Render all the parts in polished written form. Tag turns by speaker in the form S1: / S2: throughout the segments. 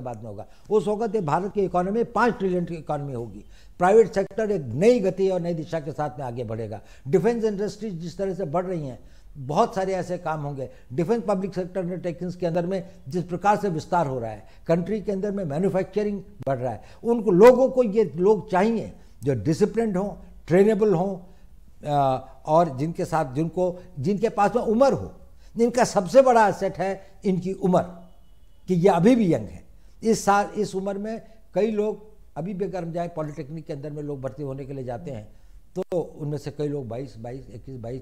S1: बाद में होगा। उस वक्त ये भारत की इकोनॉमी 5 ट्रिलियन की इकोनॉमी होगी। प्राइवेट सेक्टर एक नई गति और नई दिशा के साथ में आगे बढ़ेगा। डिफेंस इंडस्ट्रीज जिस तरह से बढ़ रही हैं, बहुत सारे ऐसे काम होंगे। डिफेंस पब्लिक सेक्टर अंडरटेकिंग्स के अंदर में जिस प्रकार से विस्तार हो रहा है, कंट्री के अंदर में मैन्युफैक्चरिंग बढ़ रहा है, उनको लोगों को ये लोग चाहिए जो डिसिप्लिन्ड हों, ट्रेनेबल हों, और जिनके पास में उम्र हो। इनका सबसे बड़ा एसेट है इनकी उम्र, कि ये अभी भी यंग है। इस उम्र में कई लोग अभी भी अगर हम जाए पॉलिटेक्निक के अंदर में लोग भर्ती होने के लिए जाते हैं, तो उनमें से कई लोग 22,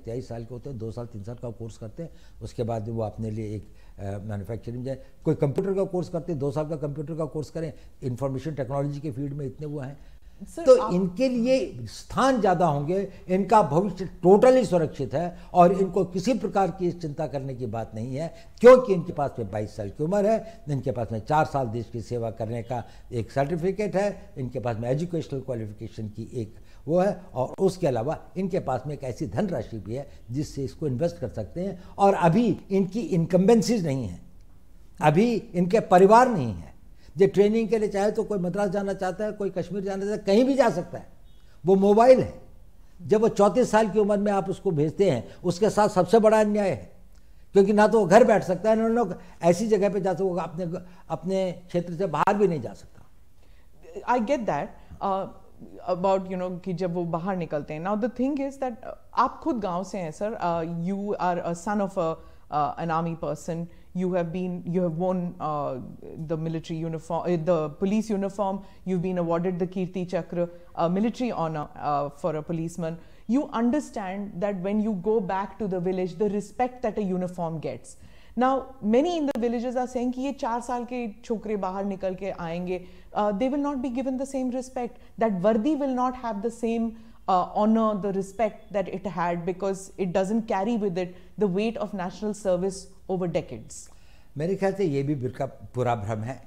S1: 23 साल के होते हैं, 2 साल 3 साल का कोर्स करते हैं। उसके बाद वो अपने लिए एक मैन्युफैक्चरिंग जाए, कोई कंप्यूटर का कोर्स करते हैं, 2 साल का कंप्यूटर का कोर्स करें। इंफॉर्मेशन टेक्नोलॉजी के फील्ड में इतने वो हैं, तो इनके लिए स्थान ज़्यादा होंगे। इनका भविष्य टोटली सुरक्षित है और इनको किसी प्रकार की चिंता करने की बात नहीं है, क्योंकि इनके पास में 22 साल की उम्र है, इनके पास में 4 साल देश की सेवा करने का एक सर्टिफिकेट है, इनके पास में एजुकेशनल क्वालिफिकेशन की एक वो है, और उसके अलावा इनके पास में एक ऐसी धनराशि भी है जिससे इसको इन्वेस्ट कर सकते हैं। और अभी इनकी इनकम्बेंसीज नहीं है, अभी इनके परिवार नहीं है। जो ट्रेनिंग के लिए चाहे तो कोई मद्रास जाना चाहता है, कोई कश्मीर जाना चाहता है, कहीं भी जा सकता है। वो मोबाइल है। जब वो 34 साल की उम्र में आप उसको भेजते हैं, उसके साथ सबसे बड़ा अन्याय है, क्योंकि ना तो वो घर बैठ सकता है, ना ऐसी जगह पे जा सकता, अपने क्षेत्र से बाहर भी नहीं जा सकता।
S2: आई गेट दैट अबाउट कि जब वो बाहर निकलते हैं। Now the thing is that आप खुद गांव से हैं sir, you are a son of an army person. You have worn the military uniform, the police uniform. You've been awarded the Kirti Chakra, military honor for a policeman. You understand that when you go back to the village, the respect that a uniform gets. Now, many in the villages are saying कि ये 4 साल के छोकरे बाहर निकल के आएंगे, they will not be given the same respect. That वर्दी will not have the same honor, the respect that it had, because it doesn't carry with it the weight of national service over decades.
S1: मेरे ख्याल से ये भी पूरा भ्रम है।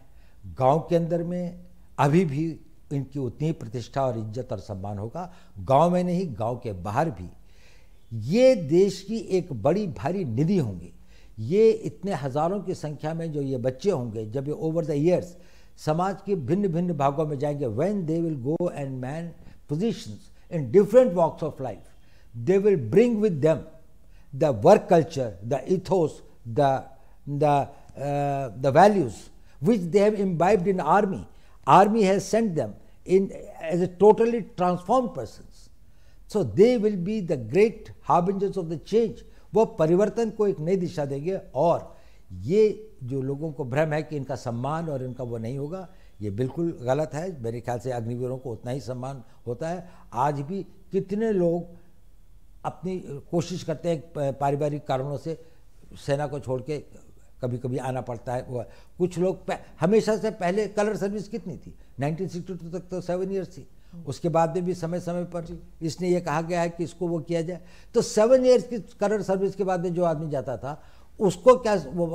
S1: गांव के अंदर में अभी भी इनकी उतनी प्रतिष्ठा और इज्जत और सम्मान होगा, गांव में नहीं, गांव के बाहर भी। ये देश की एक बड़ी भारी निधि होंगी। ये इतने हजारों की संख्या में जो ये बच्चे होंगे, जब ये ओवर द ईयर्स समाज के भिन्न भिन्न भागों में जाएंगे, when they will go and man positions in different walks of life, they will bring with them the work culture, the ethos, the values which they have imbibed in army. Army has sent them in as a totally transformed persons. So they will be the great harbingers of the change. वो परिवर्तन को एक नई दिशा देंगे। और ये जो लोगों को भ्रम है कि इनका सम्मान और इनका वो नहीं होगा, ये बिल्कुल गलत है। मेरे ख्याल से अग्निवीरों को उतना ही सम्मान होता है। आज भी कितने लोग अपनी कोशिश करते हैं, पारिवारिक कारणों से सेना को छोड़ के कभी कभी आना पड़ता है। कुछ लोग हमेशा से पहले कलर सर्विस कितनी थी, 1962 तक तो 7 ईयर्स थी। उसके बाद में भी समय समय पर इसने ये कहा गया है कि इसको वो किया जाए। तो 7 ईयर्स की कलर सर्विस के बाद में जो आदमी जाता था, उसको क्या वो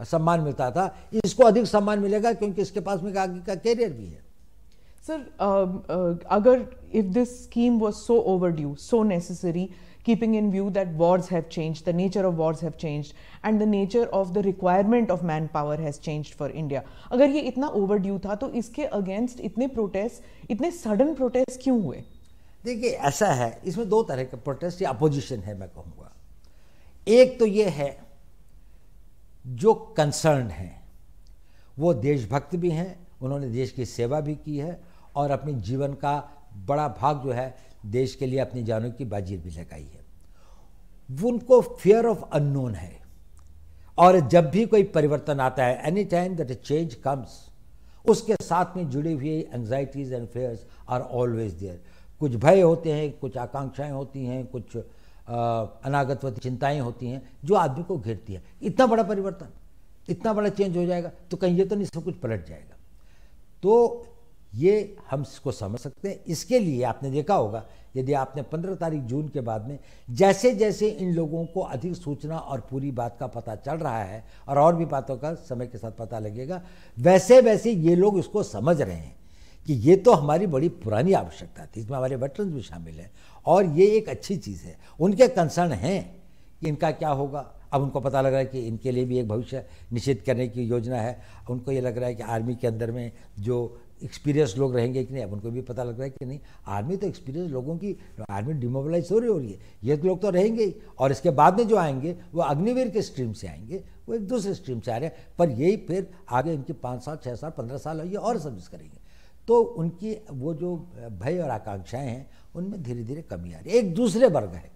S1: सम्मान मिलता था, इसको अधिक सम्मान मिलेगा क्योंकि इसके पास में आगे का कैरियर भी है।
S2: सर, अगर if this scheme was so overdue, so necessary, keeping in view that wars have changed, the nature of wars have changed, and the nature of the requirement of manpower has changed for India, अगर ये इतना overdue था तो इसके against इतने protest, इतने sudden protest क्यों हुए?
S1: देखिए, ऐसा है, इसमें 2 तरह के प्रोटेस्ट या अपोजिशन है मैं कहूँगा। एक तो ये है जो कंसर्न हैं, वो देशभक्त भी हैं, उन्होंने देश की सेवा भी की है और अपने जीवन का बड़ा भाग जो है देश के लिए अपनी जानों की बाजी भी लगाई है। उनको फियर ऑफ अननोन है, और जब भी कोई परिवर्तन आता है, any time that a change comes, उसके साथ में जुड़ी हुई anxieties and fears are always there. कुछ भय होते हैं, कुछ आकांक्षाएं होती हैं, कुछ अनागतवती चिंताएं होती हैं जो आदमी को घेरती है। इतना बड़ा परिवर्तन, इतना बड़ा चेंज हो जाएगा तो कहीं ये तो नहीं सब कुछ पलट जाएगा। तो ये हम इसको समझ सकते हैं। इसके लिए आपने देखा होगा, यदि आपने 15 तारीख जून के बाद में जैसे जैसे इन लोगों को अधिक सूचना और पूरी बात का पता चल रहा है, और भी बातों का समय के साथ पता लगेगा, वैसे वैसे ये लोग इसको समझ रहे हैं कि ये तो हमारी बड़ी पुरानी आवश्यकता थी, इसमें हमारे वेटरन्स भी शामिल हैं और ये एक अच्छी चीज़ है। उनके कंसर्न हैं कि इनका क्या होगा। अब उनको पता लग रहा है कि इनके लिए भी एक भविष्य निश्चित करने की योजना है। उनको ये लग रहा है कि आर्मी के अंदर में जो एक्सपीरियंस लोग रहेंगे कि नहीं, अब उनको भी पता लग रहा है कि नहीं, आर्मी तो एक्सपीरियंस लोगों की, आर्मी डिमोबिलाइज हो रही है, ये लोग तो रहेंगे ही, और इसके बाद में जो आएंगे वो अग्निवीर के स्ट्रीम से आएंगे, वो एक दूसरे स्ट्रीम से आ रहे हैं, पर यही फिर आगे इनके 5 साल 6 साल 15 साल ये और सर्विस करेंगे। तो उनकी वो जो भय और आकांक्षाएं हैं उनमें धीरे धीरे कमी आ रही है। एक दूसरे वर्ग है,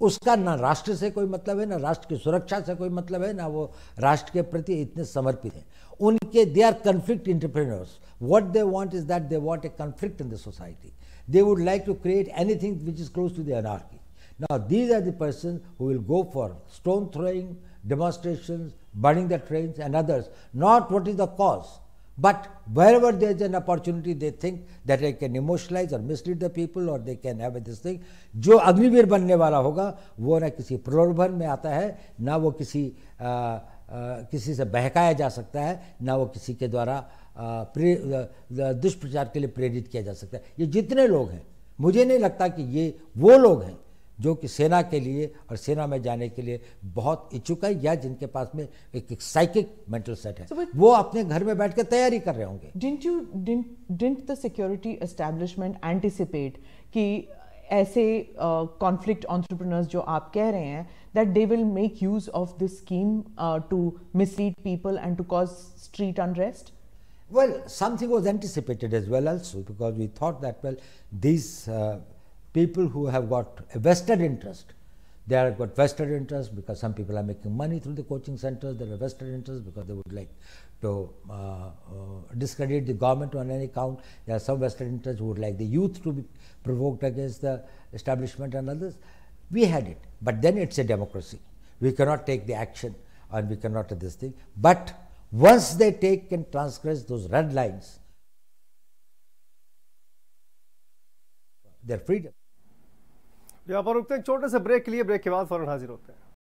S1: उसका ना राष्ट्र से कोई मतलब है, ना राष्ट्र की सुरक्षा से कोई मतलब है, ना वो राष्ट्र के प्रति इतने समर्पित हैं। उनके they are conflict entrepreneurs. What they want is that they want a conflict in the society. They would like to create anything which is close to the anarchy. Now these are the person who will go for stone throwing, demonstrations, burning the trains and others, not what is the cause. But wherever there is an opportunity, they think that they can emotionalize or mislead the people, or they can have this thing. जो अग्निवीर बनने वाला होगा वो ना किसी प्रलोभन में आता है, ना वो किसी से बहकाया जा सकता है, ना वो किसी के द्वारा दुष्प्रचार के लिए प्रेरित किया जा सकता है। ये जितने लोग हैं, मुझे नहीं लगता कि ये वो लोग हैं जो कि सेना के लिए और सेना में जाने के लिए बहुत इच्छुक है, या जिनके पास में एक साइकिक मेंटल सेट है। वो अपने घर में बैठ कर तैयारी कर रहे होंगे।
S2: Didn't the security establishment anticipate कि ऐसे conflict entrepreneurs जो आप कह रहे हैं, that they will make use of this scheme to mislead people and to cause street unrest?
S1: Well, something was anticipated as well also, because we thought that, well, these people who have got a vested interest, they have got vested interest because some people are making money through the coaching centers. They have vested interest because they would like to discredit the government on any count. There are some vested interests who would like the youth to be provoked against the establishment and others. We had it, but then it's a democracy. We cannot take the action and we cannot do this thing. But once they take and transgress those red lines, their freedom.
S3: यहाँ पर रुकते हैं छोटे से break के लिए। Break के बाद फौरन हाजिर होते हैं।